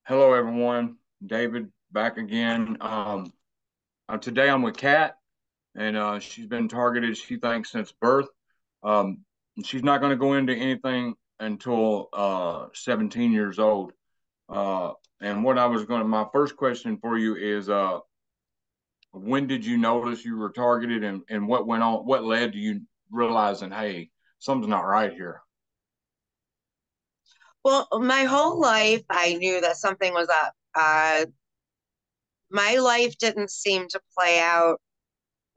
Hello, everyone. David back again. Today I'm with Kat, and she's been targeted, she thinks, since birth. Um, she's not going to go into anything until 17 years old. Uh, and what I was going to, my first question for you is, when did you notice you were targeted, and what went on? What led to you realizing, hey, something's not right here? Well, my whole life, I knew that something was up. My life didn't seem to play out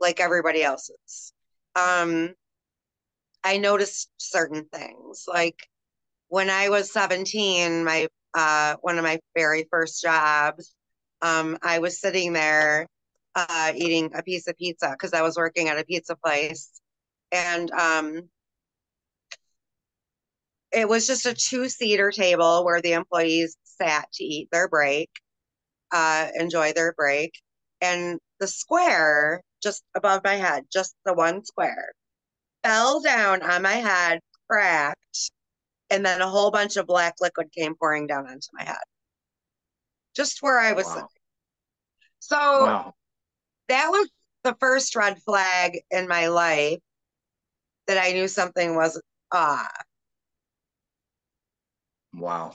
like everybody else's. Um, I noticed certain things, like when I was 17, my one of my very first jobs, I was sitting there eating a piece of pizza because I was working at a pizza place, and it was just a two-seater table where the employees sat to eat their break. Enjoy their break. And the square just above my head, just the one square, fell down on my head, cracked, and then a whole bunch of black liquid came pouring down onto my head, just where I was sitting. Wow. So Wow. that was the first red flag in my life that I knew something was off. Wow.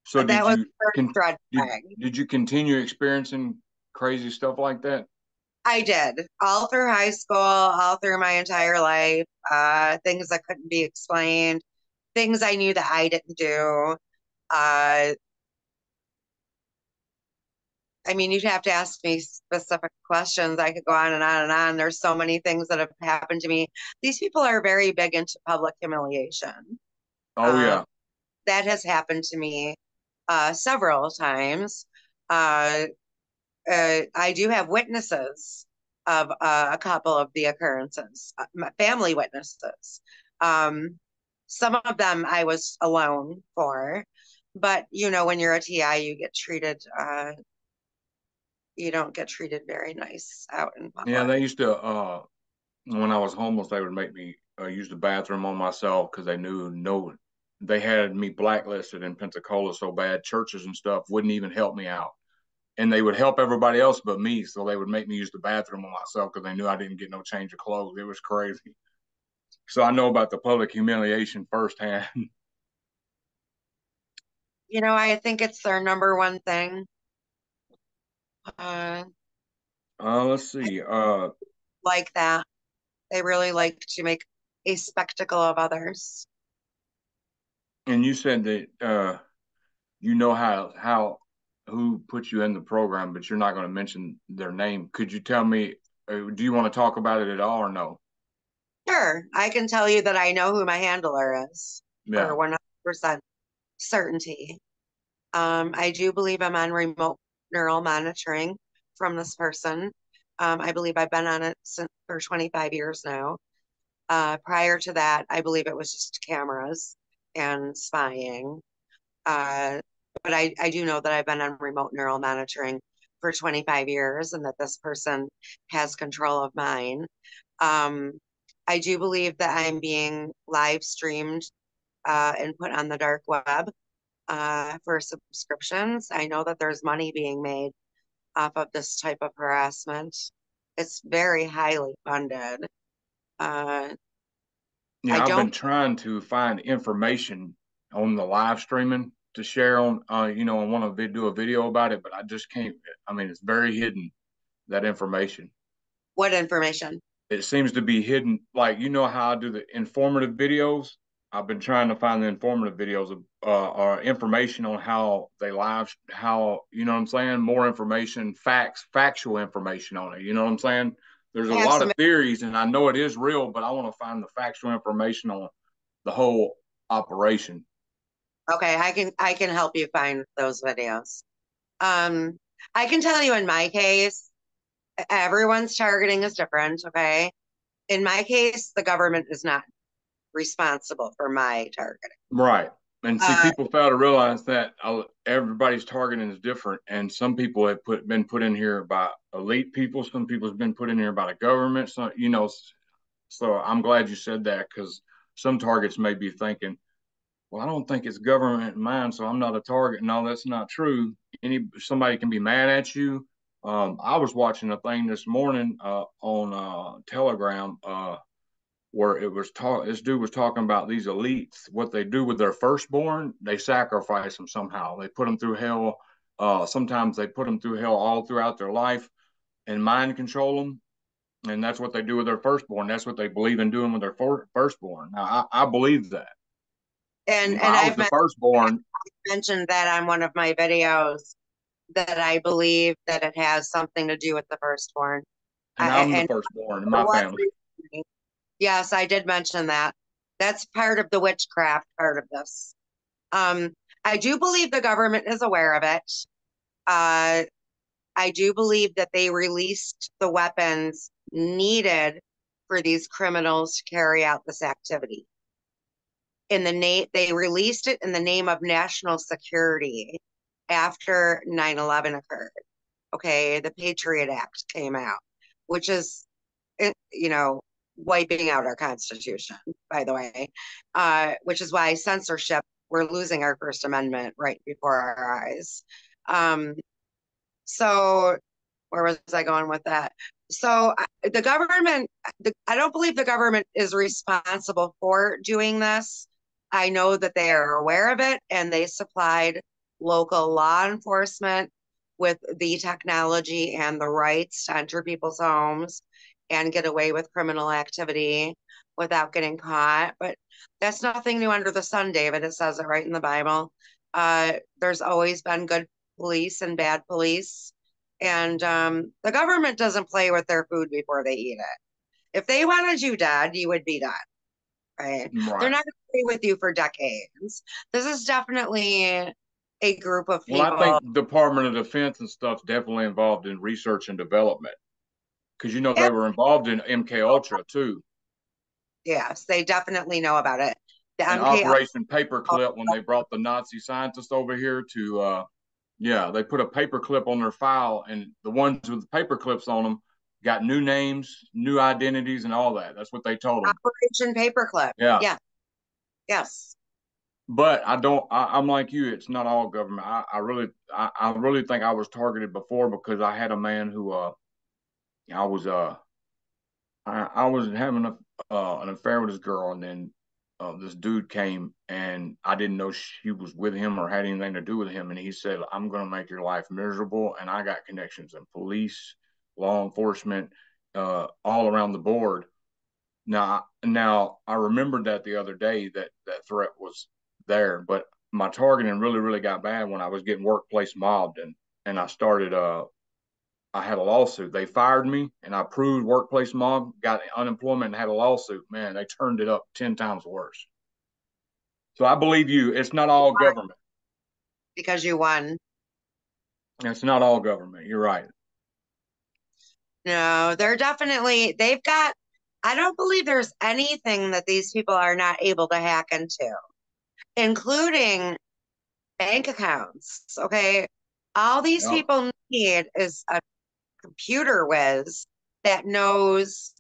So That did was you the first con red did flag. did you continue experiencing crazy stuff like that? I did all through high school, all through my entire life, things that couldn't be explained, things I knew that I didn't do. Uh, I mean, you'd have to ask me specific questions. I could go on and on and on. There's so many things that have happened to me. These people are very big into public humiliation. Oh Um, yeah. that has happened to me several times. Uh, I do have witnesses of a couple of the occurrences, family witnesses. Um, some of them I was alone for, but when you're a TI, you don't get treated very nice out in Yeah, public. they used to when I was homeless, they would make me use the bathroom on myself because they knew no they had me blacklisted in Pensacola so bad churches and stuff wouldn't even help me out. And they would help everybody else but me, so they would make me use the bathroom on myself because they knew I didn't get no change of clothes. It was crazy. So I know about the public humiliation firsthand. I think it's their number one thing. Uh, Let's see. like that. They really like to make a spectacle of others. And you said that you know how who put you in the program, but you're not going to mention their name. Could you tell me? Do you want to talk about it at all or no? Sure, I can tell you that I know who my handler is for Yeah. 100% certainty. I do believe I'm on remote neural monitoring from this person. I believe I've been on it for 25 years now. Prior to that, I believe it was just cameras and spying. Uh, but I do know that I've been on remote neural monitoring for 25 years and that this person has control of mine. Um, I do believe that I'm being live streamed and put on the dark web for subscriptions. I know that there's money being made off of this type of harassment. It's very highly funded. Uh, I Yeah, I've don't, been trying to find information on the live streaming to share on, I want to do a video about it, but I just can't. I mean, it's very hidden, that information. what information? It seems to be hidden. Like, you know how I do the informative videos? I've been trying to find the informative videos of, or information on how they live, how, you know what I'm saying? More information, facts, factual information on it. You know what I'm saying? There's a I have lot some. of theories, and I know it is real, but I want to find the factual information on the whole operation. Okay, I can help you find those videos. Um, I can tell you in my case, everyone's targeting is different, okay? In my case, the government is not responsible for my targeting. Right. And see, Uh, people fail to realize that everybody's targeting is different, and some people have been put in here by elite people. Some people have been put in here by the government. So so I'm glad you said that because some targets may be thinking, well, I don't think it's government in mind, so I'm not a target. No, that's not true. Somebody can be mad at you. I was watching a thing this morning on Telegram where it was talk. This dude was talking about these elites, what they do with their firstborn. They sacrifice them somehow. They put them through hell. Sometimes they put them through hell all throughout their life and mind control them. And that's what they do with their firstborn. That's what they believe in doing with their firstborn. Now, I believe that. And If I was I've the firstborn, mentioned that on one of my videos that I believe that it has something to do with the firstborn. and I'm the And firstborn in for my what family. reason? Yes, I did mention that. That's part of the witchcraft part of this. Um, I do believe the government is aware of it. Uh, I do believe that they released the weapons needed for these criminals to carry out this activity. They released it in the name of national security after 9/11 occurred. Okay, the Patriot Act came out, which is, you know, wiping out our Constitution, by the way, which is why censorship, we're losing our First Amendment right before our eyes. Um, so where was I going with that? So the government, I don't believe the government is responsible for doing this. I know that they are aware of it and they supplied local law enforcement with the technology and the rights to enter people's homes and get away with criminal activity without getting caught. But that's nothing new under the sun, David. It says it right in the Bible. There's always been good police and bad police. And the government doesn't play with their food before they eat it. If they wanted you dead, you would be dead, right? They're Right. not going to stay with you for decades. This is definitely a group of Well, I people. think Department of Defense and stuff's definitely involved in research and development because Yeah, they were involved in MK Ultra too, yes, they definitely know about it. The and MK Operation Paperclip when they brought the Nazi scientists over here to yeah, they put a paperclip on their file, and the ones with the paper clips on them got new names, new identities, and all that. That's what they told them. Operation Paperclip. Yeah, Yeah, yes. but I don't. I'm like you. It's not all government. I really think I was targeted before because I had a man who I was I was having an affair with this girl, and then this dude came, and I didn't know she was with him or had anything to do with him. And he said, "I'm going to make your life miserable." And I got connections in police, law enforcement, all around the board. Now I remembered that the other day that threat was there, but my targeting really got bad when I was getting workplace mobbed, and I had a lawsuit. They fired me, and I proved workplace mob, got unemployment, and had a lawsuit. Man, they turned it up 10 times worse. So I believe you. It's not all government. Because you won. It's not all government. You're right. No, they've got, I don't believe there's anything that these people are not able to hack into, including bank accounts. Okay. All these Yep. people need is a computer whiz that knows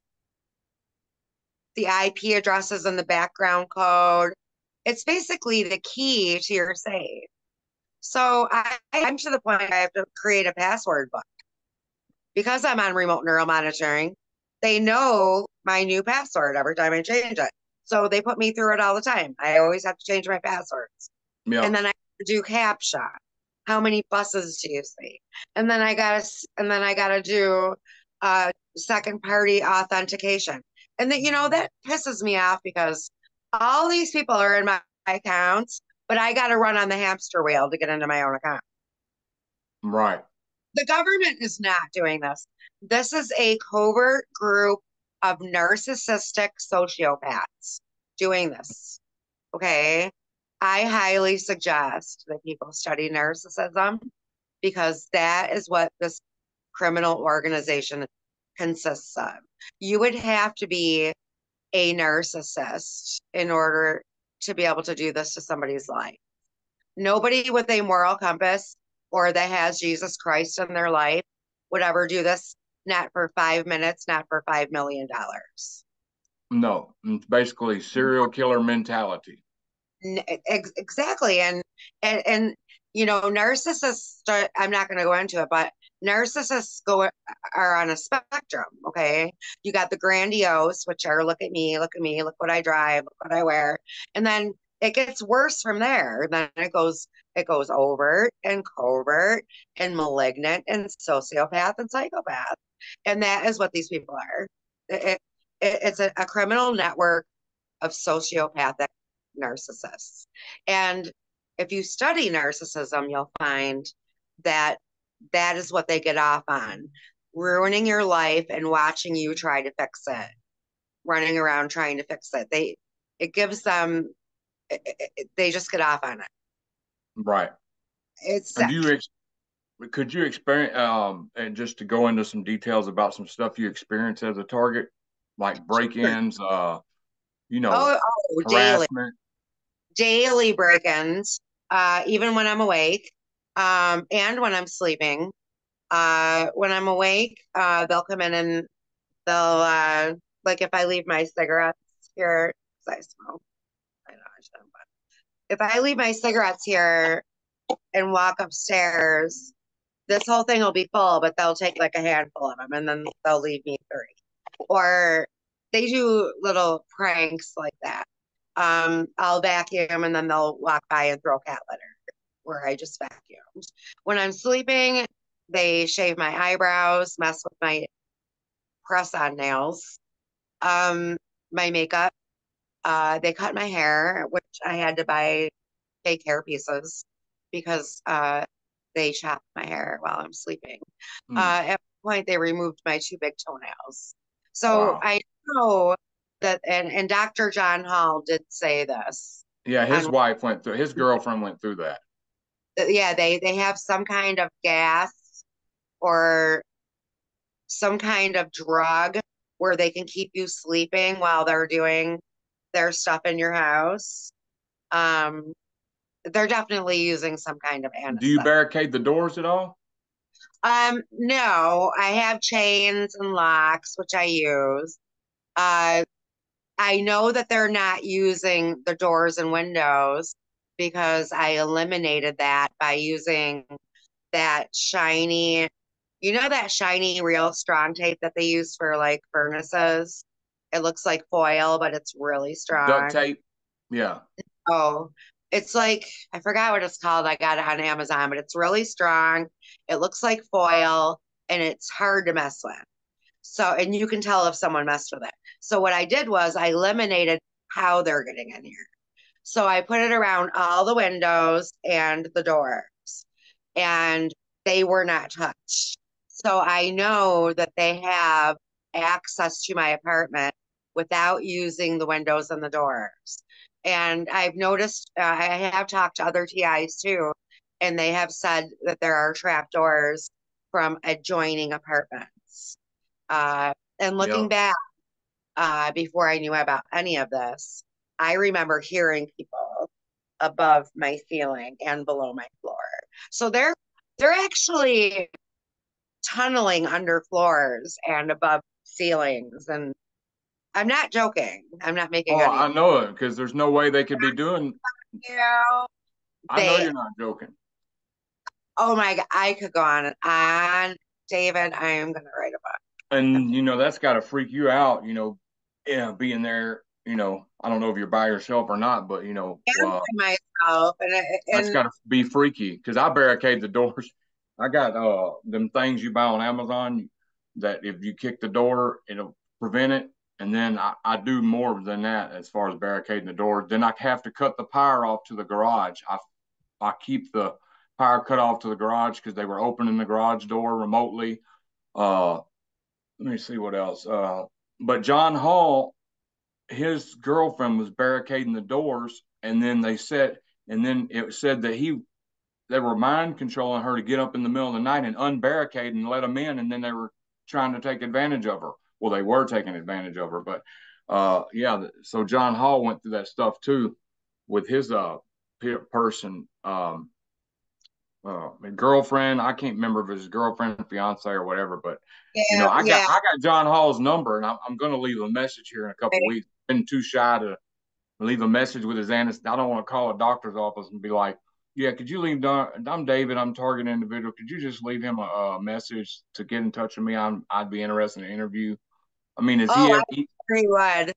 the IP addresses and the background code. It's basically the key to your safe. So I'm to the point I have to create a password book because I'm on remote neural monitoring. They know my new password every time I change it. So they put me through it all the time. I always have to change my passwords. And Yep. then I do CAPTCHA. How many buses do you see? And then I gotta do second party authentication. And that that pisses me off because all these people are in my accounts, but I gotta run on the hamster wheel to get into my own account. Right. The government is not doing this. This is a covert group of narcissistic sociopaths doing this. Okay. I highly suggest that people study narcissism because that is what this criminal organization consists of. You would have to be a narcissist in order to be able to do this to somebody's life. Nobody with a moral compass or that has Jesus Christ in their life would ever do this, not for 5 minutes, not for $5 million. No. It's basically serial killer mentality. Exactly. And narcissists, I'm not going to go into it, but narcissists are on a spectrum. Okay. You got the grandiose, which are look at me, look at me, look what I drive, look what I wear. And then it gets worse from there. Then it goes overt and covert and malignant and sociopath and psychopath. And that is what these people are. It's a criminal network of sociopathic narcissists. And if you study narcissism, you'll find that that is what they get off on, ruining your life and watching you try to fix it, running around trying to fix it. It gives them, they just get off on it. Right. It's And sick. could you experience and just to go into some details about some stuff you experience as a target, like break-ins, you know, Daily, harassment? daily break-ins, even when I'm awake, and when I'm sleeping. When I'm awake, they'll come in and they'll like if I leave my cigarettes here, 'cause I smoke. I know I shouldn't, but if I leave my cigarettes here and walk upstairs, this whole thing will be full, but they'll take like a handful of them and then they'll leave me three. Or they do little pranks like that. I'll vacuum and then they'll walk by and throw cat litter where I just vacuumed. When I'm sleeping, they shave my eyebrows, mess with my press on nails, um, my makeup. They cut my hair, which I had to buy fake hair pieces because they chopped my hair while I'm sleeping. Hmm. At one point, they removed my two big toenails. So Wow. I know that, and Dr. John Hall did say this Yeah, his on, wife went through, his girlfriend went through that. yeah, they have some kind of gas or some kind of drug where they can keep you sleeping while they're doing their stuff in your house. Um, they're definitely using some kind of Do you anesthetic. barricade the doors at all? No, I have chains and locks, which I use. Uh, I know that they're not using the doors and windows because I eliminated that by using that shiny, that shiny real strong tape that they use for like furnaces. It looks like foil, but it's really Duct strong. tape? Yeah. Oh, it's like, I forgot what it's called. I got it on Amazon, but it's really strong. It looks like foil and it's hard to mess with. So, and you can tell if someone messed with it. So, what I did was I eliminated how they're getting in here. So, I put it around all the windows and the doors, and they were not touched. So, I know that they have access to my apartment without using the windows and the doors. And I've noticed, I have talked to other TIs too, and they have said that there are trap doors from adjoining apartments. And looking Yep. back, before I knew about any of this, I remember hearing people above my ceiling and below my floor. So they're actually tunneling under floors and above ceilings. And I'm not joking. I'm not making Oh, any. I know it because there's no way they could be doing. You know, I know they. you're not joking. Oh my God, I could go on and on. David, I am gonna write a book. I'm And that's got to freak you out. Yeah, being there. I don't know if you're by yourself or not, but by myself, that's and got to be freaky because I barricade the doors. I got them things you buy on Amazon that if you kick the door, it'll prevent it. And then I do more than that as far as barricading the door. Then I have to cut the power off to the garage. I keep the power cut off to the garage because they were opening the garage door remotely. Uh, Let me see what else. But John Hall, his girlfriend was barricading the doors, and then it said that they were mind controlling her to get up in the middle of the night and unbarricade and let them in, and then they were trying to take advantage of her. Well, they were taking advantage of her, but yeah. So John Hall went through that stuff too with his person girlfriend. I can't remember if it was his girlfriend, fiance, or whatever. But yeah, I got yeah. John Hall's number, and I'm going to leave a message here in a couple of weeks. Been too shy to. leave a message with his anesthesia. I don't want to call a doctor's office and be like, yeah, could you leave? I'm David. I'm target individual. Could you just leave him a message to get in touch with me? I'd be interested in an interview. I mean, is Oh, he, I'm sure he would.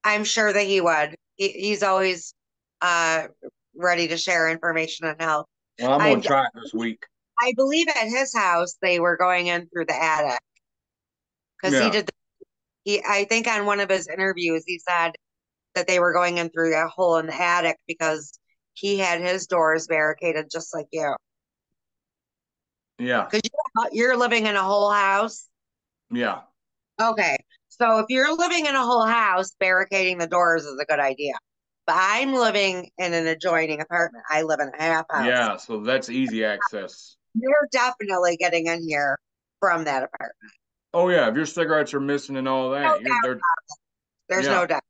I'm sure that he would. He's always uh, ready to share information and help. well, I'm going I to try it this week. I believe at his house they were going in through the attic because he Yeah. did. I think on one of his interviews he said that they were going in through that hole in the attic because he had his doors barricaded just like you. Yeah. Because you're living in a whole house. Yeah. Okay. So if you're living in a whole house, barricading the doors is a good idea. But I'm living in an adjoining apartment. I live in a half house. Yeah. So that's easy access. You're definitely getting in here from that apartment. Oh, yeah. If your cigarettes are missing and all No that, you're doubt. there. There's Yeah. no doubt.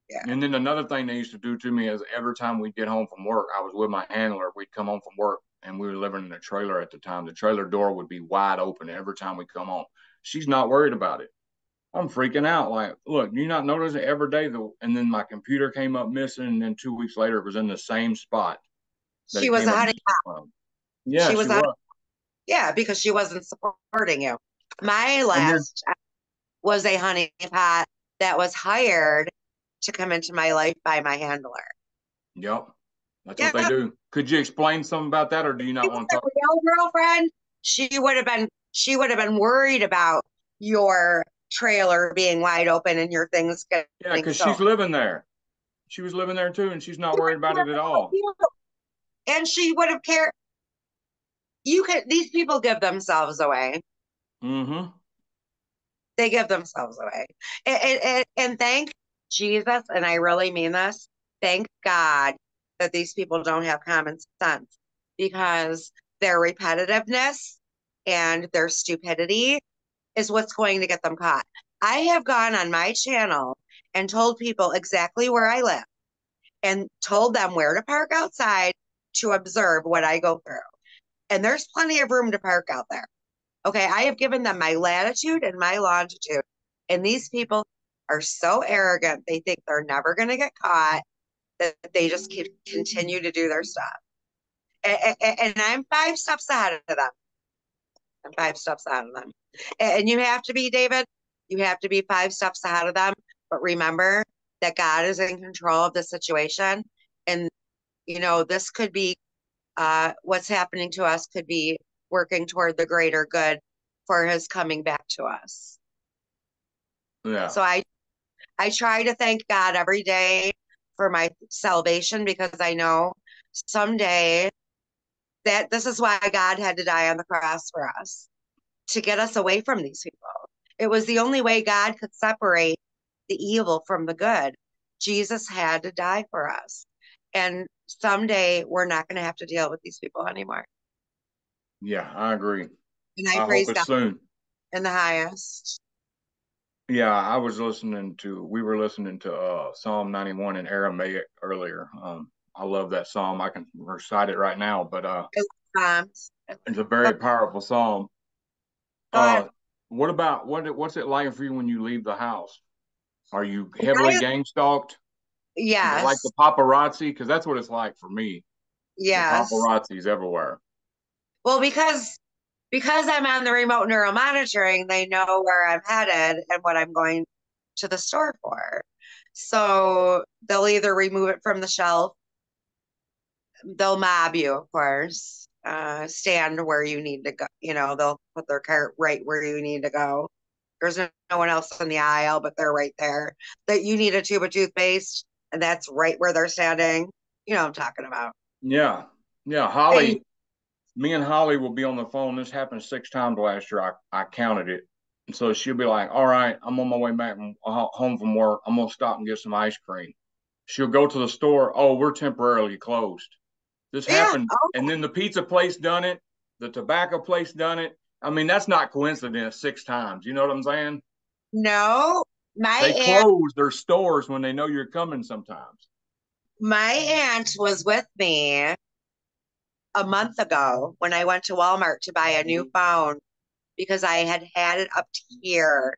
Yeah. And then another thing they used to do to me is every time we'd get home from work, I was with my handler. We'd come home from work and we were living in a trailer at the time. The trailer door would be wide open every time we come home. She's not worried about it. I'm freaking out. Like, look, you not notice it every day? And then my computer came up missing. And then 2 weeks later, it was in the same spot that She it was came a up honey. missing from. Yeah, She she was a was. yeah, because she wasn't supporting you. My And you're, last was a honey pot that was hired to come into my life by my handler. yep, that's what they Yeah, do. Could you explain something about that or do you she not was want to a talk? real girlfriend. She would have been worried about your trailer being wide open and your things Yeah, getting because she's stolen. living there. She was living there too, and she's not worried about it at all. And she would have cared. You could these people give themselves away. Mm-hmm. They give themselves away. And thank Jesus, and I really mean this, thank God that these people don't have common sense because their repetitiveness and their stupidity is what's going to get them caught. I have gone on my channel and told people exactly where I live and told them where to park outside to observe what I go through. And there's plenty of room to park out there. Okay, I have given them my latitude and my longitude. And these people are so arrogant, they think they're never going to get caught, that they just keep, continue to do their stuff. And I'm 5 steps ahead of them. I'm 5 steps ahead of them. And you have to be, David, you have to be 5 steps ahead of them. But remember that God is in control of the situation. And, this could be what's happening to us could be working toward the greater good for his coming back to us. Yeah. So I try to thank God every day for my salvation because I know someday that this is why God had to die on the cross for us to get us away from these people. It was the only way God could separate the evil from the good. Jesus had to die for us. And someday we're not going to have to deal with these people anymore. Yeah, I agree. And I I hope praise it's God soon. in the highest. Yeah, we were listening to Psalm 91 in Aramaic earlier. I love that psalm. I can recite it right now, but Um, it's a go, very powerful psalm. go ahead. Uh, what's it like for you when you leave the house? Are you heavily gang stalked? Is it like the Yes, paparazzi? Because that's what it's like for me. The yes. paparazzi's everywhere. Well, because I'm on the remote neural monitoring, they know where I'm headed and what I'm going to the store for. So they'll either remove it from the shelf, they'll mob you, of course, stand where you need to go. They'll put their cart right where you need to go. There's no one else in the aisle, but they're right there. That you need a tube of toothpaste, and that's right where they're standing. You know what I'm talking about. Yeah, yeah. And Me and Holly will be on the phone. This happened 6 times last year. I counted it. And so she'll be like, all right, I'm on my way back home from work. I'm going to stop and get some ice cream. She'll go to the store. Oh, we're temporarily closed. This yeah, happened. oh And then the pizza place done it. The tobacco place done it. I mean, that's not coincidence 6 times. You know what I'm saying? no, my They aunt, close their stores when they know you're coming sometimes. my aunt was with me a month ago when I went to Walmart to buy a new phone because I had it up to here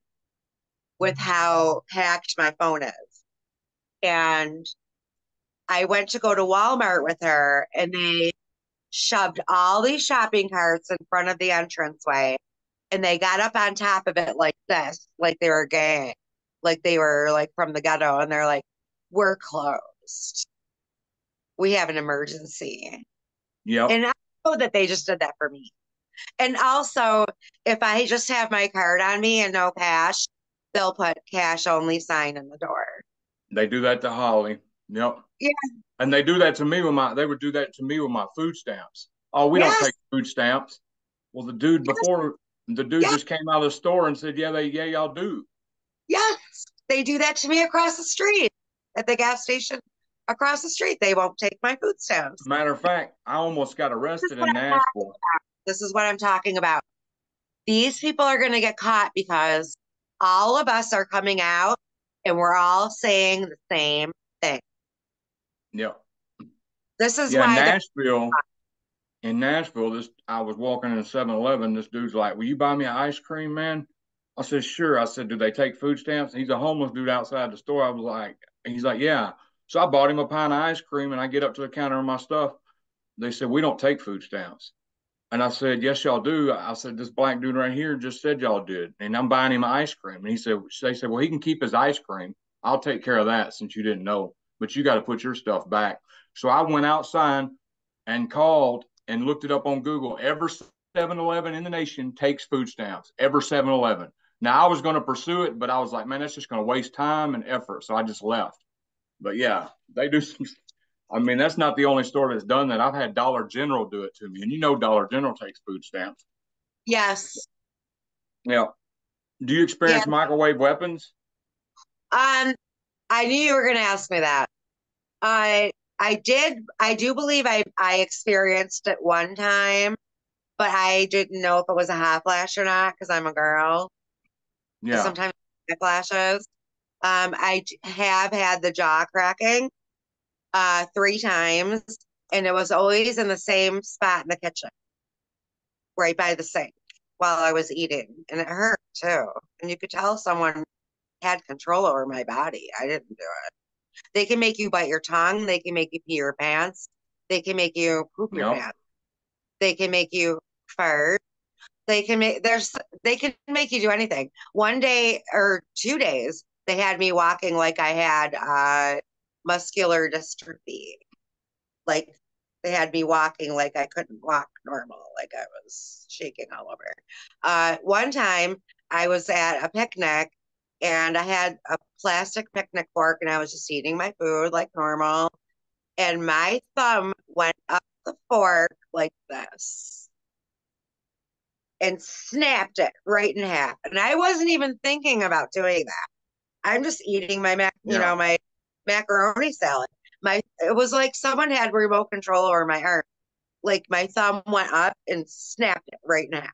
with how hacked my phone is. And I went to go to Walmart with her, and they shoved all these shopping carts in front of the entranceway, and they got up on top of it like this, like they were gay, like they were like from the ghetto, and they're like, "We're closed. We have an emergency." Yep. And I know that they just did that for me. And also, if I just have my card on me and no cash, they'll put cash only sign in the door. They do that to Holly. Yep. Yeah. And they would do that to me with my food stamps. Oh, we don't Yes. take food stamps. Well, Yes. the dude Yes. just came out of the store and said, yeah, y'all do. Yes. They do that to me across the street at the gas station across the street. They won't take my food stamps. Matter of fact, I almost got This is arrested what in I'm talking Nashville. about. This is what I'm talking about. These people are going to get caught because all of us are coming out and we're all saying the same thing. Yep. This is Yeah, why they're in Nashville, this I was walking in a 7-Eleven. This dude's like, "Will you buy me an ice cream, man?" I said, "Sure." I said, "Do they take food stamps?" And he's a homeless dude outside the store. I was like, and he's like, "Yeah." So I bought him a pint of ice cream, and I get up to the counter of my stuff. They said, "We don't take food stamps." And I said, "Yes, y'all do." I said, "This black dude right here just said y'all did." And I'm buying him ice cream. And they said, "Well, he can keep his ice cream. I'll take care of that since you didn't know. But you got to put your stuff back." So I went outside and called and looked it up on Google. Every 7-Eleven in the nation takes food stamps. Every 7-Eleven. Now I was going to pursue it, but I was like, man, that's just going to waste time and effort. So I just left. But yeah, they do some. I mean, that's not the only store that's done that. I've had Dollar General do it to me, and Dollar General takes food stamps. yes. Yeah. Do you Yeah. experience microwave weapons? Um, I knew you were going to ask me that. I do believe I experienced it one time, but I didn't know if it was a hot flash or not because I'm a girl. Because Yeah. sometimes it flashes. Have had the jaw cracking 3 times, and it was always in the same spot in the kitchen, right by the sink while I was eating, and it hurt too. And you could tell someone had control over my body. I didn't do it. They can make you bite your tongue. They can make you pee your pants. They can make you poop your Yep. pants. They can make you fart. They can make you do anything. One day or 2 days, they had me walking like I had muscular dystrophy. Like they had me walking like I couldn't walk normal, like I was shaking all over. One time I was at a picnic and I had a plastic picnic fork and I was just eating my food like normal. And my thumb went up the fork like this and snapped it right in half. And I wasn't even thinking about doing that. I'm just eating Yeah. my macaroni salad. It was like someone had remote control over my arm. Like my thumb went up and snapped it right in half.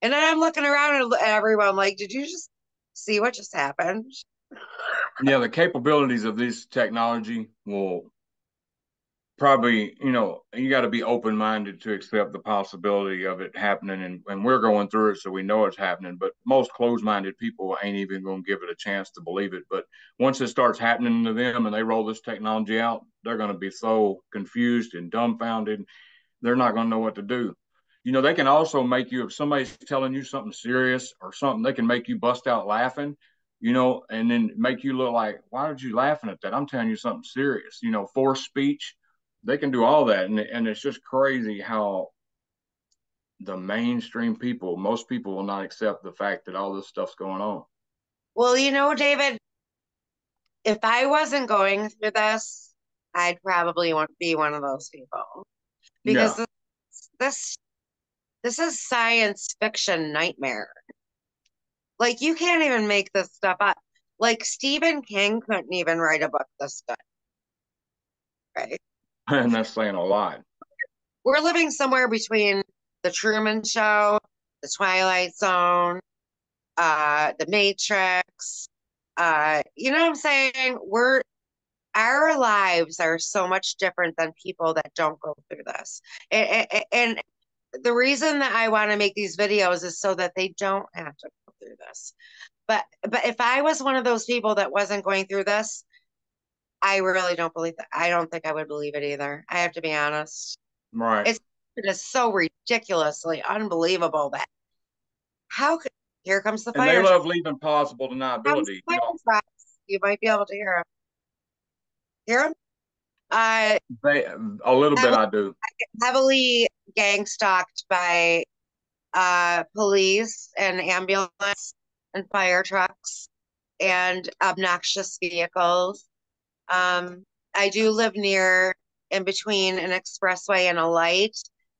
And then I'm looking around at everyone like, did you just see what just happened? Yeah. The capabilities of this technology will probably, you got to be open minded to accept the possibility of it happening. And we're going through it, so we know it's happening. But most closed minded people ain't even going to give it a chance to believe it. But once it starts happening to them and they roll this technology out, they're going to be so confused and dumbfounded. They're not going to know what to do. They can also make you, if somebody's telling you something serious or something, they can make you bust out laughing, and then make you look like, why are you laughing at that? I'm telling you something serious, forced speech. They can do all that. And it's just crazy how the mainstream people, most people will not accept the fact that all this stuff's going on. Well, David, if I wasn't going through this, I'd probably want be one of those people because Yeah. this this is science fiction nightmare. Like you can't even make this stuff up. Like Stephen King couldn't even write a book this good, right? And that's saying a lot. We're living somewhere between the Truman Show, the Twilight Zone, the Matrix. You know what I'm saying? Our lives are so much different than people that don't go through this. And the reason that I want to make these videos is so that they don't have to go through this. But if I was one of those people that wasn't going through this, I really don't believe that. I don't think I would believe it either. I have to be honest. Right. It's it is so ridiculously unbelievable that how could here comes the And they fire truck. love leaving plausible Comes deniability. the fire trucks. You might be able to hear them. Hear them? Uh, They a little bit heavily, I do. heavily gang stalked by police and ambulance and fire trucks and obnoxious vehicles. I do live near in between an expressway and a light,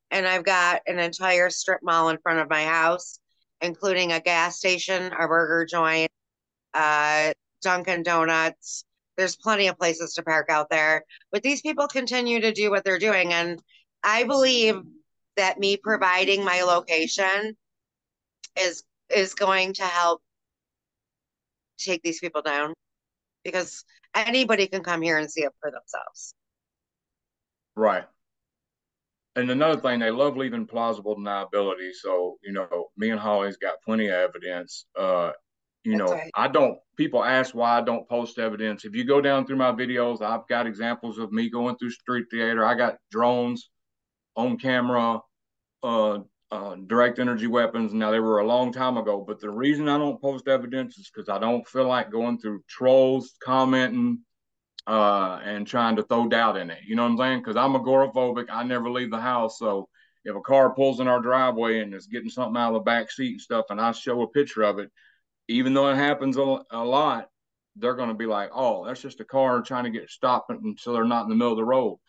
and I've got an entire strip mall in front of my house, including a gas station, a burger joint, uh, Dunkin' Donuts. There's plenty of places to park out there, but these people continue to do what they're doing, and I believe that me providing my location is is going to help take these people down because anybody can come here and see it for themselves. Right. And another thing, they love leaving plausible deniability. So, me and Holly's got plenty of evidence. That's right. I don't, people ask why I don't post evidence. If you go down through my videos, I've got examples of me going through street theater. I got drones on camera, uh, direct energy weapons. Now, they were a long time ago, but the reason I don't post evidence is because I don't feel like going through trolls commenting and trying to throw doubt in it. You know what I'm saying? Because I'm agoraphobic. I never leave the house. So if a car pulls in our driveway and is getting something out of the back seat and stuff, and I show a picture of it, even though it happens a lot, they're going to be like, "Oh, that's just a car trying to get stopped so they're not in the middle of the road."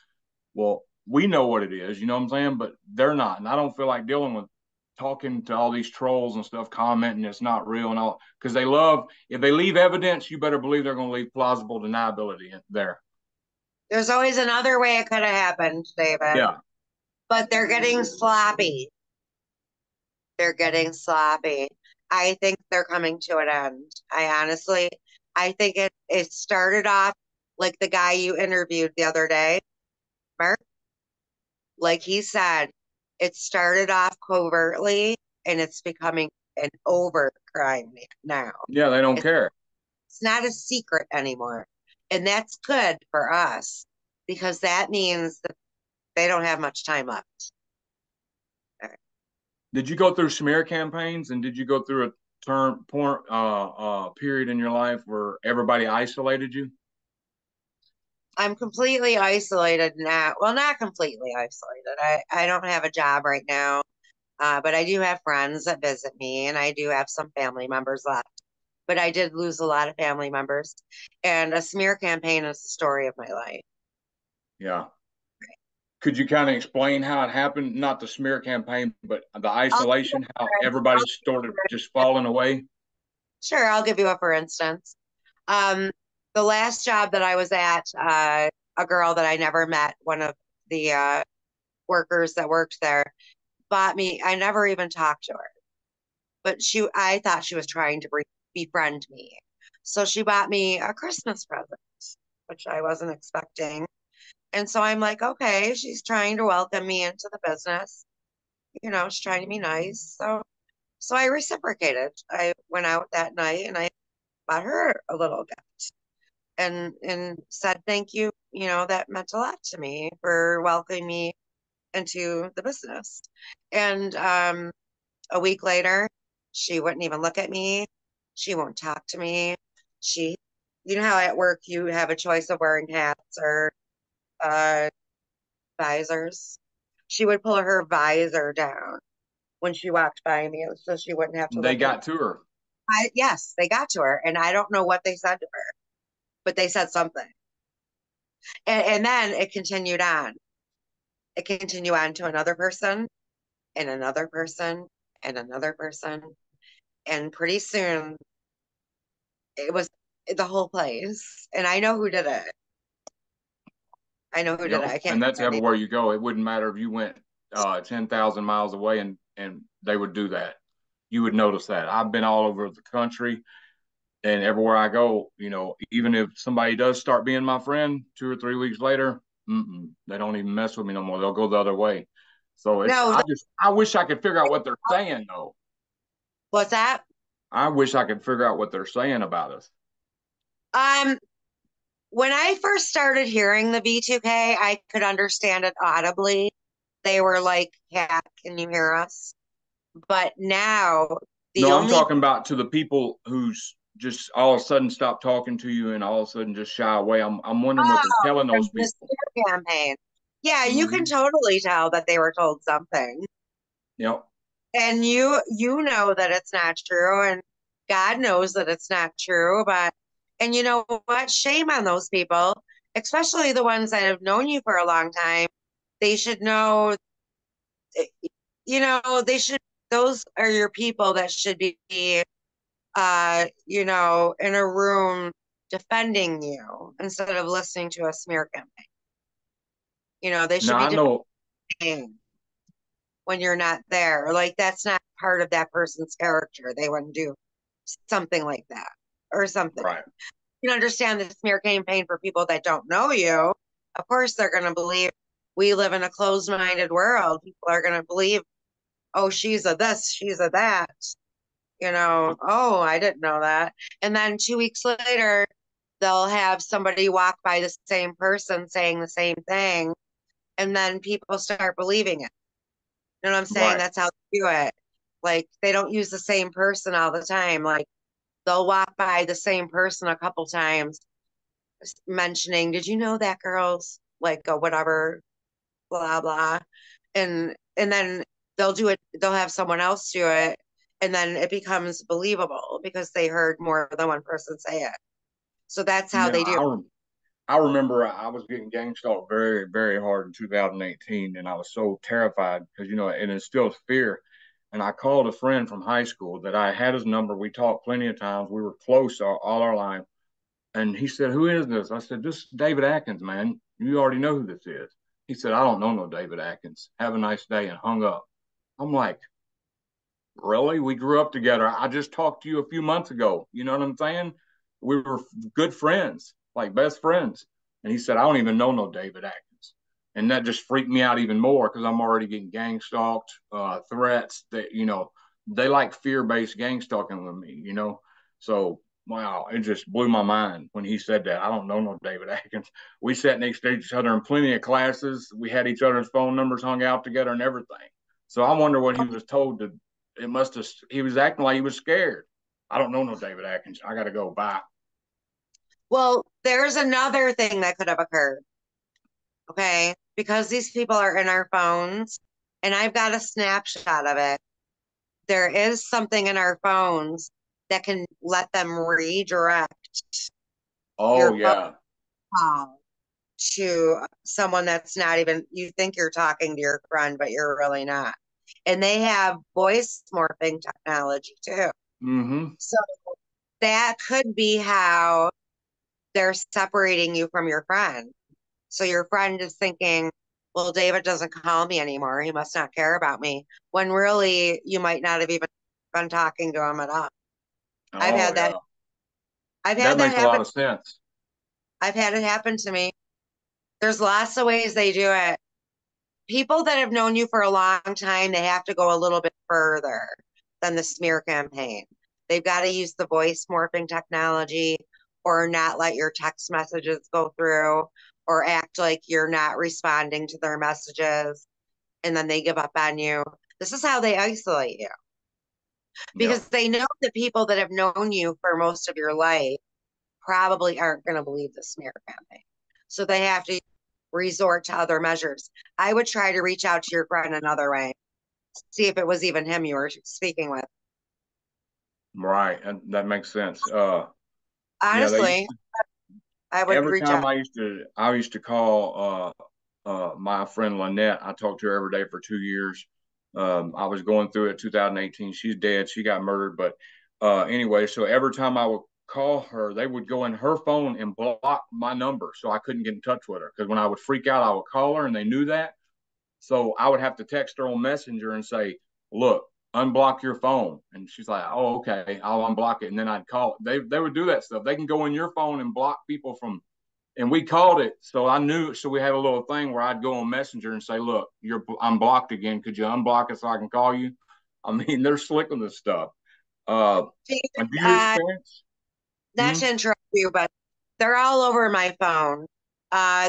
Well, we know what it is. You know what I'm saying? But they're not, and I don't feel like dealing with talking to all these trolls and stuff, commenting it's not real and all, because they love, if they leave evidence, you better believe they're going to leave plausible deniability there. There's always another way it could have happened, David, Yeah. but they're getting sloppy. They're getting sloppy. I think they're coming to an end. I think it started off like the guy you interviewed the other day, Mark, like he said, it started off covertly and it's becoming an overt crime now. Yeah, they don't It's, care. it's not a secret anymore. And that's good for us because that means that they don't have much time left. Did you go through smear campaigns, and did you go through a period in your life where everybody isolated you? I'm completely isolated now. Well, not completely isolated. I don't have a job right now, but I do have friends that visit me, and I do have some family members left. But I did lose a lot of family members, and a smear campaign is the story of my life. Yeah. Could you kind of explain how it happened? Not the smear campaign, but the I'll, isolation, how everybody started just falling away? sure, I'll give you a for instance. Um, the last job that I was at, a girl that I never met, one of the workers that worked there, bought me. I never even talked to her, but I thought she was trying to befriend me. So she bought me a Christmas present, which I wasn't expecting. And so I'm like, okay, she's trying to welcome me into the business. She's trying to be nice. So I reciprocated. I went out that night and I bought her a little gift and said thank you. That meant a lot to me for welcoming me into the business. And a week later, she wouldn't even look at me. She won't talk to me. She, you know how at work you have a choice of wearing hats or uh, visors? She would pull her visor down when she walked by me so she wouldn't have to They look at me. got to her. Yes, they got to her, and I don't know what they said to her, but they said something. And then it continued on. It continued on to another person and another person and another person. And pretty soon it was the whole place. And I know who did it. I know who did Yep. it. I can't And that's remember. everywhere you go. It wouldn't matter if you went 10,000 miles away and they would do that. You would notice that. I've been all over the country, and everywhere I go, even if somebody does start being my friend 2 or 3 weeks later, they don't even mess with me no more. They'll go the other way. So No, I wish I could figure out what they're saying though. what's that? I wish I could figure out what they're saying about us. Um, when I first started hearing the B2K, I could understand it audibly. They were like, "Cat, can you hear us?" But now the No, I'm only talking about to the people who's just all of a sudden stop talking to you and all of a sudden just shy away. I'm wondering what they're telling from those the people. smear campaign. Yeah, you can Mm-hmm. totally tell that they were told something. Yep. And you know that it's not true, and God knows that it's not true, but and you know what? Shame on those people, especially the ones that have known you for a long time. They should know, they should those are your people that should be in a room defending you instead of listening to a smear campaign. They should Now be I know. defending when you're not there. Like that's not part of that person's character. They wouldn't do something like that or something. Right. You can understand the smear campaign for people that don't know you. Of course, they're going to believe we live in a closed minded world. People are going to believe, oh, she's a this, she's a that. Oh, I didn't know that. And then 2 weeks later, they'll have somebody walk by the same person saying the same thing. And then people start believing it. You know what I'm saying? Right. That's how they do it. Like they don't use the same person all the time. Like they'll walk by the same person a couple times mentioning, did you know that girl's like a whatever, blah blah. And then they'll have someone else do it, and then it becomes believable because they heard more than one person say it. So that's how Now they do. I remember I was getting gang stalked very, very hard in 2018, and I was so terrified because it instilled fear. And I called a friend from high school that I had his number. We talked plenty of times. We were close all our life. And he said, "Who is this?" I said, "This is David Atkins, man. You already know who this is." He said, "I don't know no David Atkins. Have a nice day," and hung up. I'm like, really? We grew up together. I just talked to you a few months ago. You know what I'm saying? We were good friends, like best friends. And he said, "I don't even know no David Atkins." And that just freaked me out even more because I'm already getting gang stalked, threats that, they like fear based gang stalking with me. So, wow, it just blew my mind when he said that. I don't know no David Atkins. We sat next to each other in plenty of classes. We had each other's phone numbers, hung out together, and everything. So I wonder what he was told to. It must have. He was acting like he was scared. I don't know no David Atkins. I got to go. Bye. Well, there's another thing that could have occurred. Okay, because these people are in our phones, and I've got a snapshot of it. There is something in our phones that can let them redirect Oh your phone yeah. call to someone that's not even, you think you're talking to your friend, but you're really not. And they have voice morphing technology too. Mm-hmm. So that could be how they're separating you from your friend. So your friend is thinking, well, David doesn't call me anymore. He must not care about me. When really you might not have even been talking to him at all. I've Oh had that. yeah. I've That had that makes a happen. lot of sense. I've had it happen to me. There's lots of ways they do it. People that have known you for a long time, they have to go a little bit further than the smear campaign. They've got to use the voice morphing technology or not let your text messages go through or act like you're not responding to their messages and then they give up on you. This is how they isolate you Yeah. because they know the people that have known you for most of your life probably aren't going to believe the smear campaign. So they have to resort to other measures. I would try to reach out to your friend another way, see if it was even him you were speaking with. Right. And that makes sense. Yeah. They used Honestly, I would every reach time out. I used to call my friend Lynette. I talked to her every day for 2 years. I was going through it 2018. She's dead. She got murdered. But anyway, so every time I would call her, they would go in her phone and block my number so I couldn't get in touch with her. Because when I would freak out, I would call her and they knew that. So I would have to text her on Messenger and say, "Look, unblock your phone." And she's like, "Oh, okay, I'll unblock it." And then I'd call. They would do that stuff. They can go in your phone and block people from. And we called it, so I knew. So we had a little thing where I'd go on Messenger and say, "Look, I'm blocked again. Could you unblock it so I can call you?" I mean, they're slick with this stuff. Uh, David, do you experience? not Hmm? to interrupt you, but They're all over my phone.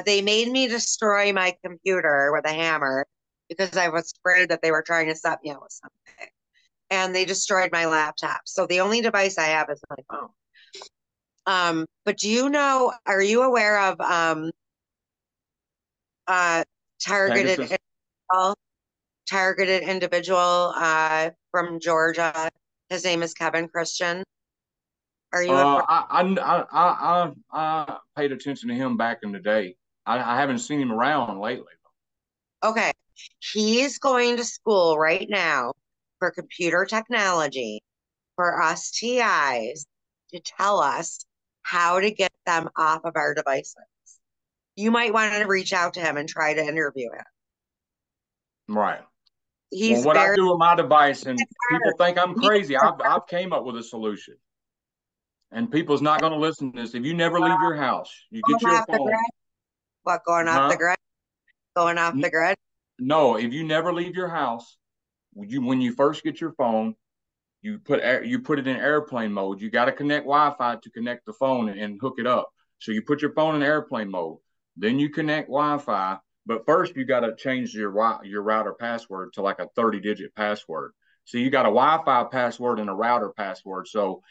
They made me destroy my computer with a hammer because I was afraid that they were trying to set me up with something. And they destroyed my laptop. So the only device I have is my phone. But do you know, are you aware of uh targeted Pegasus. individual, targeted individual from Georgia? His name is Kevin Christian. Are you a I paid attention to him back in the day. I haven't seen him around lately. okay? He's going to school right now for computer technology for us TIs to tell us how to get them off of our devices. You might want to reach out to him and try to interview him. Right. Well, He's what I very do with my device, and people smart. think I'm He- crazy. I've came up with a solution, and people's not going to listen to this. If you never leave your house, you get Going your off the phone. grid? What, going off the Huh? grid? Going off the grid? No, if you never leave your house, when you first get your phone, you put it in airplane mode. You got to connect Wi-Fi to connect the phone and hook it up. So you put your phone in airplane mode, then you connect Wi-Fi. But first, you got to change your router password to like a 30-digit password. So you got a Wi-Fi password and a router password. So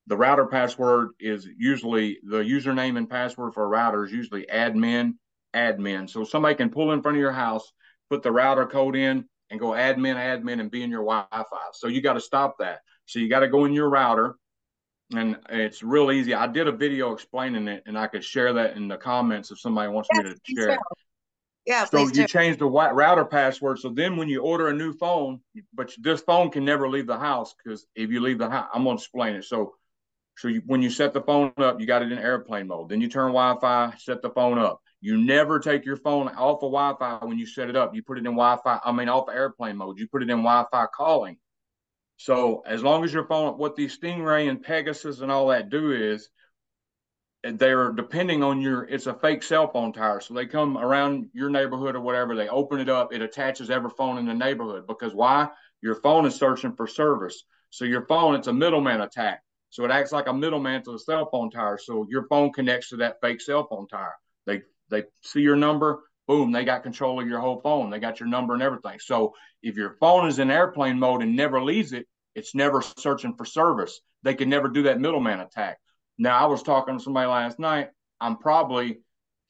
the router password is usually the username and password for a router is usually admin. So somebody can pull in front of your house, put the router code in, and go admin, and be in your Wi-Fi. So you got to stop that. So you got to go in your router, and it's real easy. I did a video explaining it, and I could share that in the comments if somebody wants me Yes, to please share do. it. Yeah, So please you do. change the router password. So then when you order a new phone, but this phone can never leave the house because if you leave the house, I'm going to explain it. When you set the phone up, you got it in airplane mode. Then you turn Wi-Fi, set the phone up. You never take your phone off of Wi-Fi when you set it up. You put it in Wi-Fi. I mean, off of airplane mode. You put it in Wi-Fi calling. So as long as your phone, what these Stingray and Pegasus and all that do is they're depending on it's a fake cell phone tower. So they come around your neighborhood or whatever, they open it up, it attaches every phone in the neighborhood. Because why? Your phone is searching for service. So your phone, it's a middleman attack. So it acts like a middleman to the cell phone tower. So your phone connects to that fake cell phone tower. They see your number, boom, they got control of your whole phone. They got your number and everything. So if your phone is in airplane mode and never leaves it, it's never searching for service. They can never do that middleman attack. Now, I was talking to somebody last night. I'm probably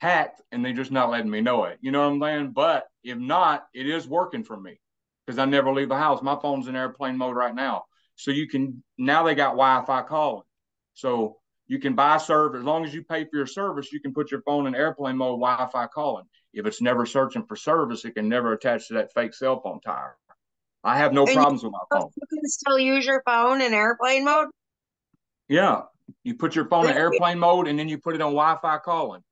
hacked and they're just not letting me know it. You know what I'm saying? But if not, it is working for me because I never leave the house. My phone's in airplane mode right now. So now they got Wi Fi calling. So you can buy service. As long as you pay for your service, you can put your phone in airplane mode Wi Fi calling. If it's never searching for service, it can never attach to that fake cell phone tower. I have no And you, problems with my phone. you can still use your phone in airplane mode? Yeah. You put your phone in Really? airplane mode and then you put it on Wi Fi calling.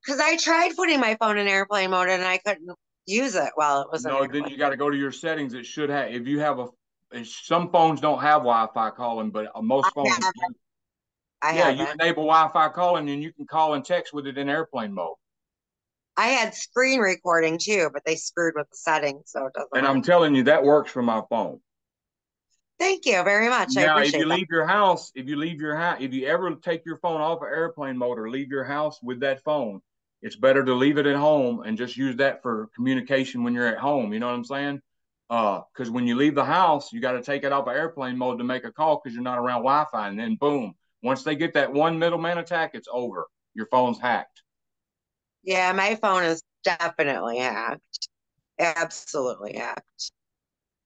Because I tried putting my phone in airplane mode and I couldn't use it while it was in No, then airplane. you got to go to your settings. It should have, if you have some phones don't have Wi-Fi calling, but I most phones have do. I Yeah, you haven't. enable Wi-Fi calling and you can call and text with it in airplane mode. I had screen recording too, but they screwed with the settings, so it doesn't And work. I'm telling you, that works for my phone. Thank you very much. I Now, if you appreciate that. leave your house, if you ever take your phone off of airplane mode or leave your house with that phone, it's better to leave it at home and just use that for communication when you're at home. You know what I'm saying? Because when you leave the house, you got to take it off of airplane mode to make a call because you're not around Wi-Fi, and then boom, once they get that one middleman attack, it's over. Your phone's hacked. Yeah, my phone is definitely hacked. Absolutely hacked.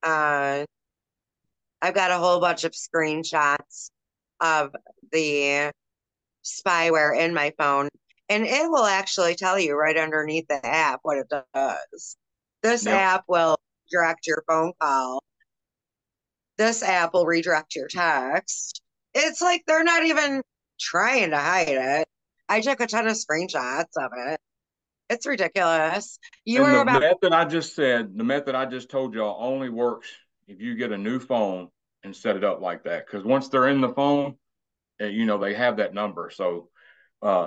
Uh, I've got a whole bunch of screenshots of the spyware in my phone, and it will actually tell you right underneath the app what it does. This Yep. app will direct your phone call. This app will redirect your text. It's like they're not even trying to hide it. I took a ton of screenshots of it. It's ridiculous. You And were about, the method I just told y'all only works if you get a new phone and set it up like that. Because once they're in the phone, they have that number, so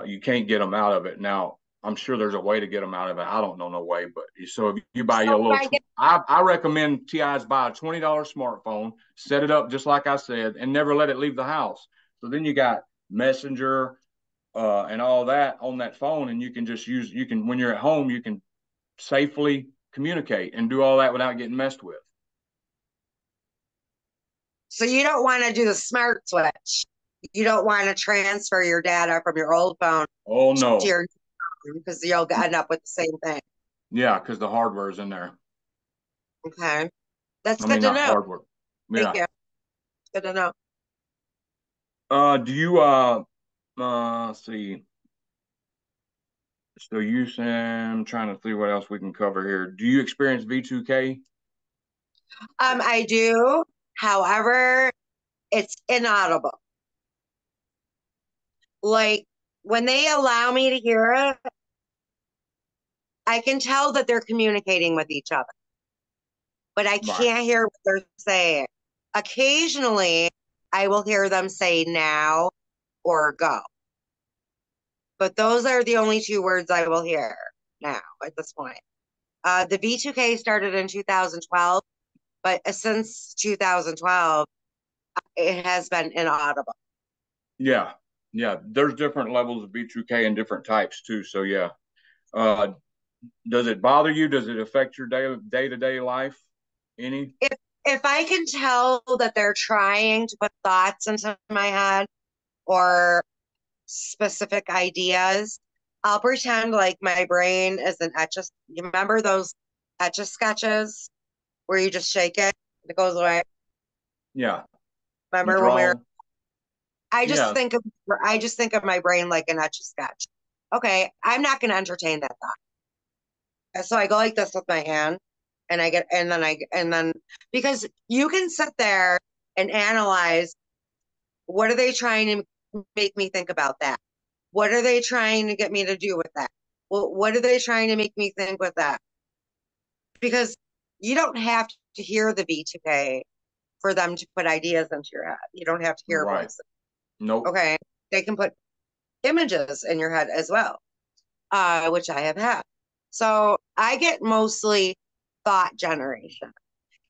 you can't get them out of it. Now, I'm sure there's a way to get them out of it. I don't know no way, but so if you buy so you a if little, I get, I recommend TIs buy a $20 smartphone, set it up just like I said, and never let it leave the house. So then you got Messenger, and all that on that phone, and you can just use you can when you're at home you can safely communicate and do all that without getting messed with. So you don't want to do the smart switch. You don't want to transfer your data from your old phone Oh to no, your new phone because you'll end up with the same thing. yeah, because the hardware is in there. Okay. That's I mean, good to not know. hardware. Thank Yeah. you. Good to know. Do you let's see. So you said I'm trying to see what else we can cover here. Do you experience V2K? I do. However, it's inaudible. Like when they allow me to hear it, I can tell that they're communicating with each other, but I Right. can't hear what they're saying. Occasionally, I will hear them say now or go, but those are the only two words I will hear now at this point. The V2K started in 2012, but since 2012, it has been inaudible. Yeah. Yeah. There's different levels of V2K and different types too. So yeah. Uh, does it bother you? Does it affect your day to day life? Any? If I can tell that they're trying to put thoughts into my head or specific ideas, I'll pretend like my brain is an etch. You remember those etch a sketches where you just shake it, it goes away. Yeah. You Remember when we were? draw? Yeah. I just think of my brain like an etch a sketch. Okay, I'm not going to entertain that thought. So I go like this with my hand, and and then because you can sit there and analyze what are they trying to make me think about that? What are they trying to get me to do with that? Well, what are they trying to make me think with that? Because you don't have to hear the V2K for them to put ideas into your head. You don't have to hear Right. voices. Nope. Okay. They can put images in your head as well, which I have had. So I get mostly thought generation,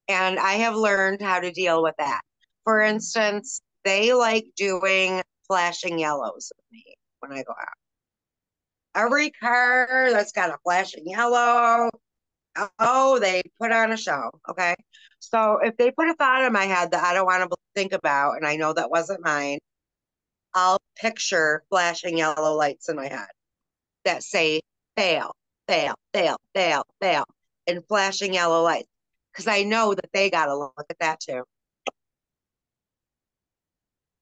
and I have learned how to deal with that. For instance, they like doing flashing yellows with me when I go out. Every car that's got a flashing yellow, oh, they put on a show. Okay. So if they put a thought in my head that I don't want to think about, and I know that wasn't mine, I'll picture flashing yellow lights in my head that say fail, fail, fail, fail, fail, and flashing yellow lights. Because I know that they got to look at that too.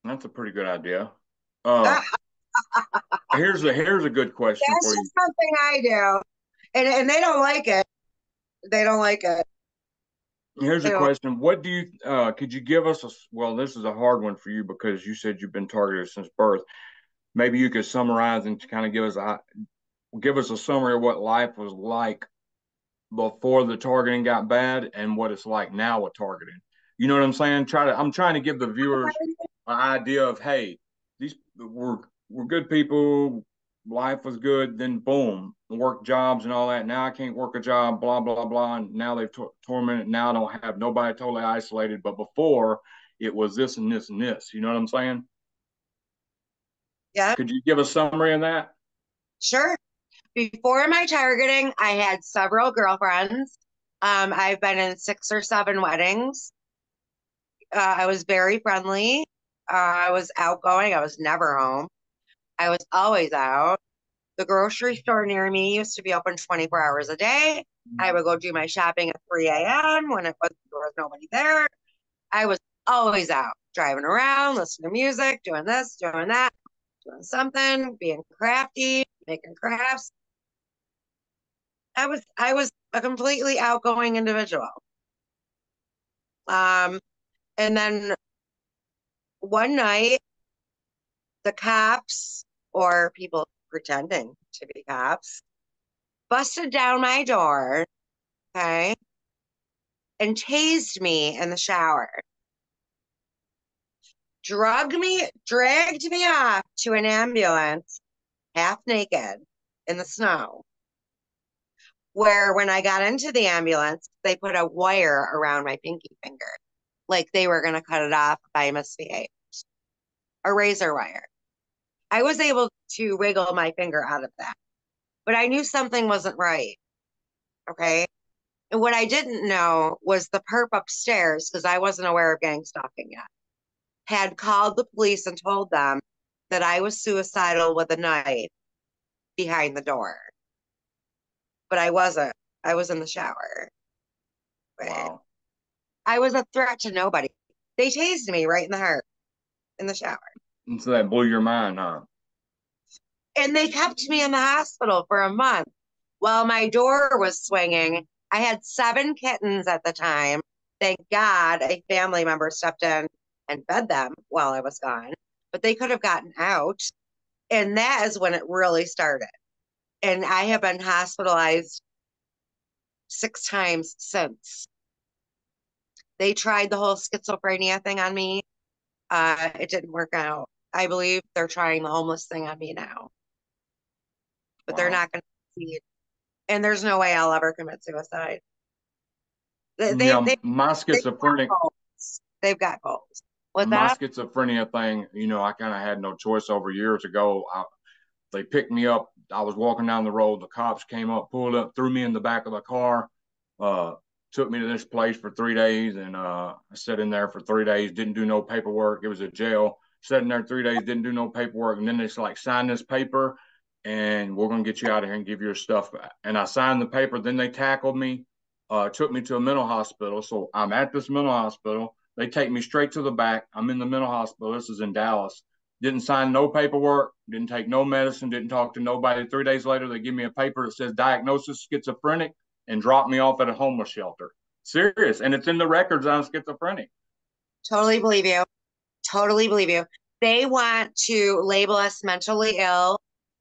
That's a pretty good idea. That's Uh, here's a good question for you. just something I do. And they don't like it. They don't like it. Here's They a don't. question. What do you could you give us well, this is a hard one for you because you said you've been targeted since birth. Maybe you could summarize and kind of give us a summary of what life was like before the targeting got bad and what it's like now with targeting. You know what I'm saying? I'm trying to give the viewers an idea of hey, these we're good people. Life was good. Then boom, work jobs and all that. Now I can't work a job. Blah blah blah. And now they've tormented. Now I don't have nobody totally isolated. But before it was this and this and this. You know what I'm saying? Yeah, Could you give a summary of that? sure. Before my targeting, I had several girlfriends. I've been in 6 or 7 weddings. I was very friendly. I was outgoing. I was never home. I was always out. The grocery store near me used to be open 24 hours a day. I would go do my shopping at 3 a.m. when there was nobody there. I was always out, driving around, listening to music, doing this, doing that, doing something, being crafty, making crafts. I was a completely outgoing individual. Um, and then one night, the cops or people pretending to be cops busted down my door, okay, and tased me in the shower, dragged me off to an ambulance, half naked in the snow. Where when I got into the ambulance, they put a wire around my pinky finger, like they were going to cut it off by misbehavior, a razor wire. I was able to wiggle my finger out of that, but I knew something wasn't right. Okay. And what I didn't know was the perp upstairs, because I wasn't aware of gang stalking yet, had called the police and told them that I was suicidal with a knife behind the door. But I wasn't. I was in the shower. But Wow. I was a threat to nobody. They tased me right in the heart in the shower. And so that blew your mind, huh? And they kept me in the hospital for a month while my door was swinging. I had 7 kittens at the time. Thank God a family member stepped in and fed them while I was gone, but they could have gotten out. And that is when it really started. And I have been hospitalized 6 times since. They tried the whole schizophrenia thing on me. It didn't work out. I believe they're trying the homeless thing on me now, but they're Wow. not going to succeed. And there's no way I'll ever commit suicide. They, they, Yeah, they, they've got goals. They've got goals. With my that, schizophrenia thing, I kind of had no choice over years ago. They picked me up. I was walking down the road. The cops came up, pulled up, threw me in the back of the car, uh, took me to this place for 3 days. And I sat in there for 3 days, didn't do no paperwork. It was a jail. Sat in there 3 days, didn't do no paperwork. And then it's like, sign this paper and we're going to get you out of here and give your stuff back. And I signed the paper. Then they tackled me, took me to a mental hospital. So I'm at this mental hospital. They take me straight to the back. I'm in the mental hospital. This is in Dallas. Didn't sign no paperwork, didn't take no medicine, didn't talk to nobody. 3 days later, they give me a paper that says diagnosis schizophrenic and drop me off at a homeless shelter. Serious. And it's in the records on schizophrenic. totally believe you. Totally believe you. They want to label us mentally ill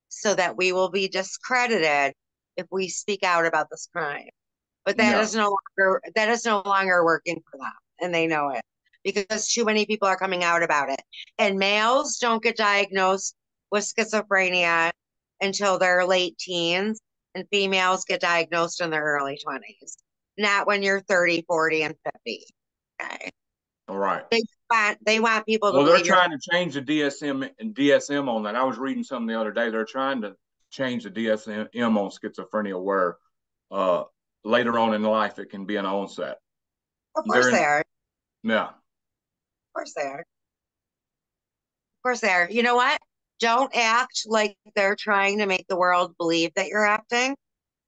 so that we will be discredited if we speak out about this crime. But Yeah. that is no longer working for them, and they know it because too many people are coming out about it. And males don't get diagnosed with schizophrenia until their late teens, and females get diagnosed in their early 20s, not when you're 30, 40, and 50. Okay. All right. They want people to Well, they're believe you're trying to change the DSM on that. I was reading something the other day. They're trying to change the DSM on schizophrenia where uh, later on in life it can be an onset. of They're course in, they are. Of yeah, course they are. Of course they are. You know what? Don't act like they're trying to make the world believe that you're acting,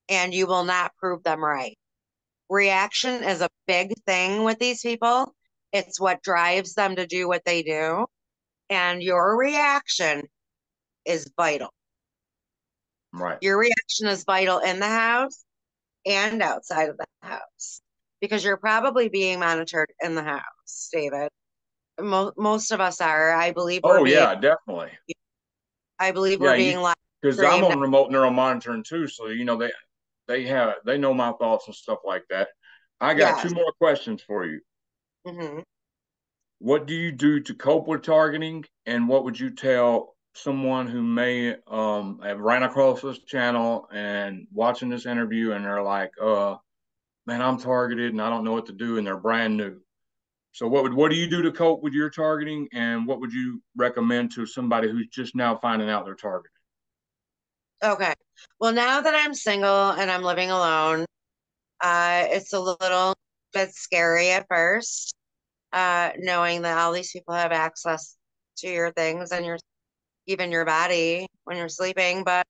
and you will not prove them right. Reaction is a big thing with these people. It's what drives them to do what they do. And your reaction is vital. right. Your reaction is vital in the house and outside of the house because you're probably being monitored in the house, David. Most of us are. Oh yeah, definitely. I believe we're Yeah, being live because I'm streamed. on remote neural monitoring too, so they know my thoughts and stuff like that. I got two Yes. more questions for you. Hmm. What do you do to cope with targeting, and what would you tell someone who may have ran across this channel and watching this interview and they're like, man, I'm targeted and I don't know what to do and they're brand new. So what do you do to cope with your targeting, and what would you recommend to somebody who's just now finding out they're targeted? Okay. Well, now that I'm single and I'm living alone, it's a little bit scary at first, knowing that all these people have access to your things and even your body when you're sleeping. But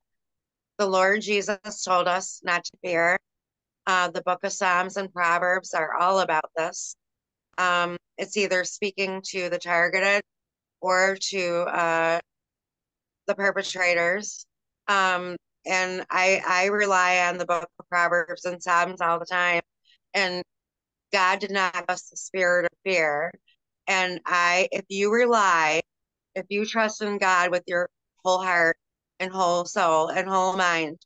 the Lord Jesus told us not to fear. The book of Psalms and Proverbs are all about this. It's either speaking to the targeted or to the perpetrators. Um, and I rely on the book of Proverbs and Psalms all the time. And God did not give us the spirit of fear. And if you trust in God with your whole heart and whole soul and whole mind,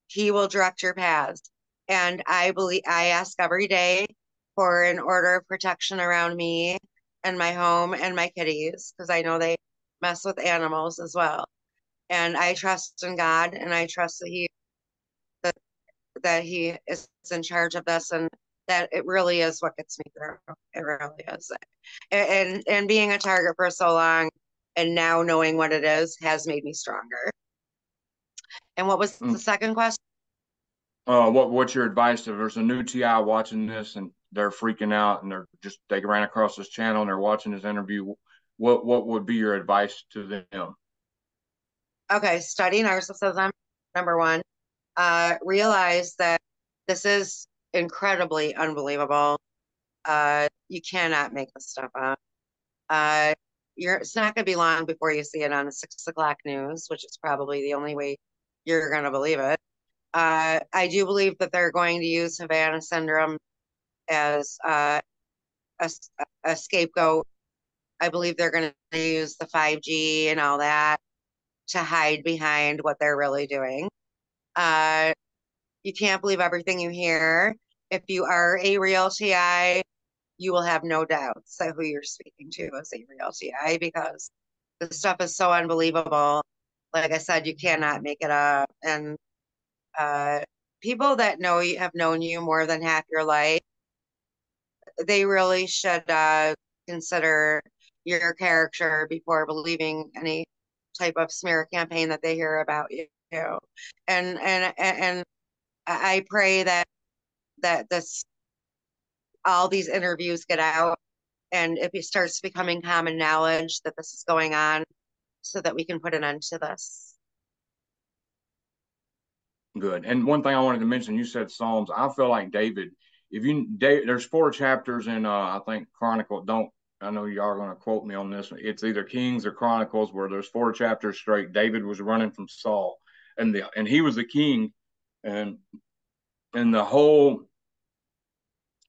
He will direct your paths. And I ask every day for an order of protection around me and my home and my kitties because I know they mess with animals as well. And I trust in God and I trust that, that He is in charge of this and that it really is what gets me through. It really is. And being a target for so long, And now knowing what it is has made me stronger. And what was the Mm. second question? What's your advice if there's a new TI watching this and they're freaking out and they ran across this channel and they're watching this interview? What would be your advice to them? Okay, study narcissism, number one. Realize that this is incredibly unbelievable. You cannot make this stuff up. Uh, it's not going to be long before you see it on the 6 o'clock news, which is probably the only way you're going to believe it. I do believe that they're going to use Havana syndrome as a, a scapegoat. I believe they're going to use the 5G and all that to hide behind what they're really doing. Uh, you can't believe everything you hear. If you are a real TI, you will have no doubts that who you're speaking to is a real TI because the stuff is so unbelievable. Like I said, you cannot make it up. And uh, people that know you have known you more than half your life, they really should consider your character before believing any type of smear campaign that they hear about you. And I pray that this all these interviews get out and if it starts becoming common knowledge that this is going on so that we can put an end to this. Good. And one thing I wanted to mention, you said Psalms. I feel like David. There's 4 chapters in I think Chronicle. Don't I know you are going to quote me on this. It's either Kings or Chronicles where there's 4 chapters straight. David was running from Saul, and he was the king, and the whole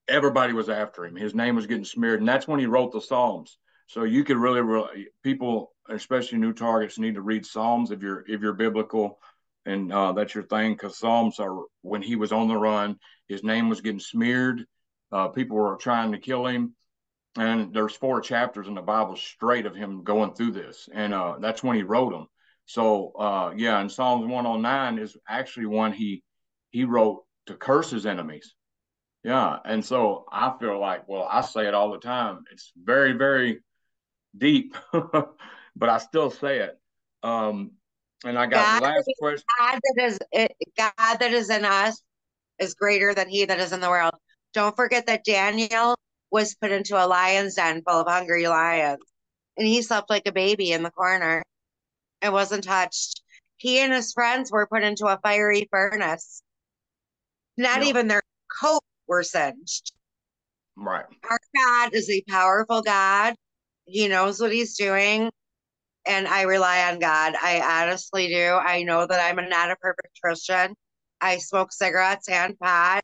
everybody was after him. His name was getting smeared, and that's when he wrote the Psalms. So you could really people, especially new targets, need to read Psalms if you're biblical, and that's your thing. Because Psalms are when he was on the run, his name was getting smeared. People were trying to kill him, and there's 4 chapters in the Bible straight of him going through this, and that's when he wrote them. So yeah, and Psalms 109 is actually one he wrote to curse his enemies. Yeah. And so I feel like, well, I say it all the time. It's very, very deep, but I still say it. Um, and I got the God, last question. God that is in us is greater than he that is in the world. Don't forget that Daniel was put into a lion's den full of hungry lions, and he slept like a baby in the corner and wasn't touched. He and his friends were put into a fiery furnace. Not Yeah. even their coat were singed. Right. Our God is a powerful God. He knows what he's doing, and I rely on God. I honestly do. I know that I'm not a perfect Christian. I smoke cigarettes and pot.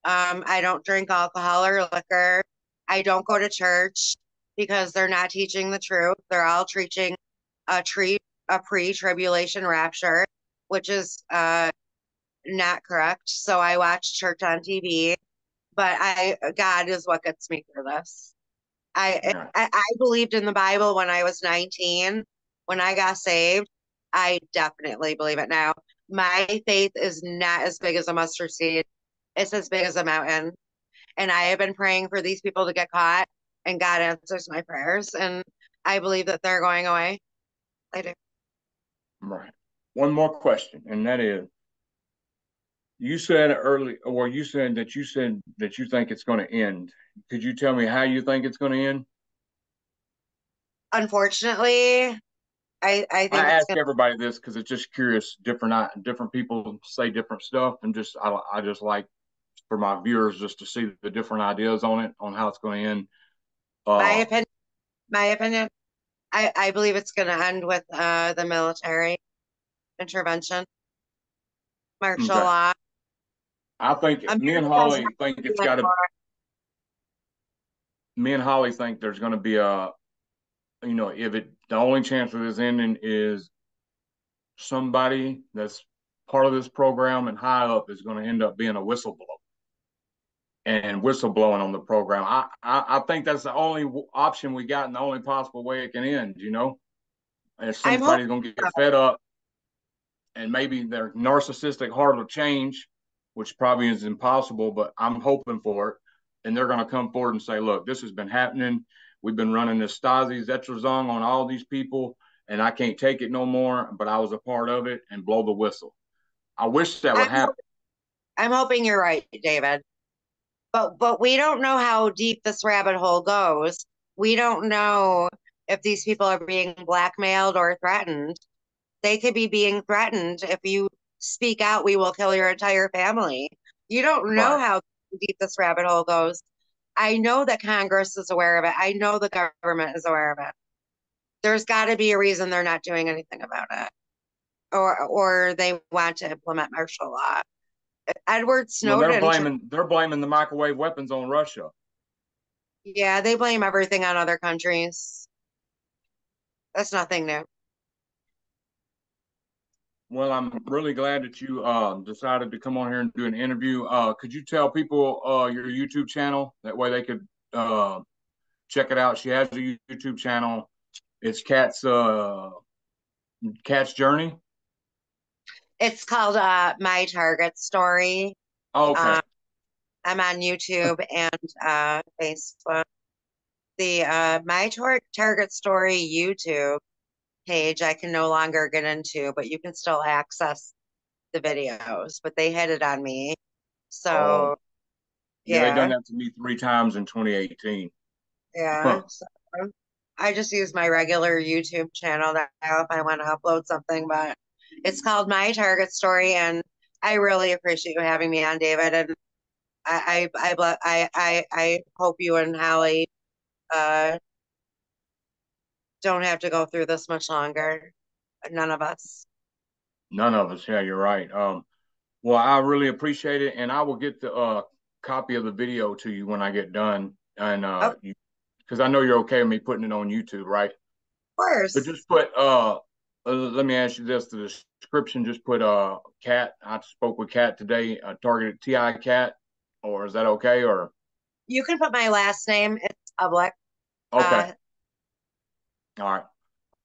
I don't drink alcohol or liquor. I don't go to church because they're not teaching the truth. They're all preaching a pre-tribulation rapture, which is not correct. So I watch church on TV, but God is what gets me through this. Yeah. I believed in the Bible when I was 19. When I got saved, I definitely believe it now. My faith is not as big as a mustard seed. It's as big as a mountain. And I have been praying for these people to get caught, and God answers my prayers. And I believe that they're going away. I do. Right. One more question, and that is, you said early, or you said that you think it's going to end. Could you tell me how you think it's going to end? Unfortunately, I I think it's ask going to, everybody this because it's just curious. Different people say different stuff, and I just like for my viewers just to see the different ideas on it on how it's going to end. my Uh, opinion, my opinion, I believe it's going to end with the military intervention, martial okay. law. I think America's not going to do anymore. Me and Holly think there's going to be if the only chance of this ending is somebody that's part of this program and high up is going to end up being a whistleblower and whistleblowing on the program. I think that's the only option we got and the only possible way it can end, and I'm hoping somebody's going to get so. fed up and maybe their narcissistic heart will change, which probably is impossible, but I'm hoping for it. And they're going to come forward and say, look, this has been happening. We've been running this Stasi Zetrozong on all these people, and I can't take it no more. But I was a part of it, and blow the whistle. I wish that would I'm happen. I'm hoping you're right, David. But we don't know how deep this rabbit hole goes. We don't know if these people are being blackmailed or threatened. They could be being threatened. If you speak out, we will kill your entire family. You don't know Right. how deep this rabbit hole goes. I know that Congress is aware of it. I know the government is aware of it. There's got to be a reason they're not doing anything about it, or they want to implement martial law. Edward Well, they're Snowden, blaming they're blaming the microwave weapons on Russia. yeah, they blame everything on other countries. That's nothing new. Well, I'm really glad that you decided to come on here and do an interview. Could you tell people your YouTube channel? That way they could check it out. She has a YouTube channel. It's Cat's Journey. It's called My Target Story. Okay. Um, I'm on YouTube and Facebook. The Target Story YouTube page I can no longer get into, but you can still access the videos. But they hit it on me. Oh, So yeah, they done yeah, that to me 3 times in 2018. yeah. So I just use my regular YouTube channel now if I want to upload something, but it's called My Target Story, and I really appreciate you having me on, David. And I hope you and Holly uh, don't have to go through this much longer. None of us. None of us. Yeah, you're right. Well, I really appreciate it, and I will get the copy of the video to you when I get done, and Of because I know you're okay with me putting it on YouTube, right? But course. just put let me ask you this: the description, just put cat. I spoke with Cat today, targeted TI Cat, or is that okay? Or You can put my last name. It's public. okay, Uh, all right,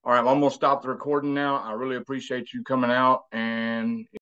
all right. Well, I'm gonna stop the recording now. I really appreciate you coming out, and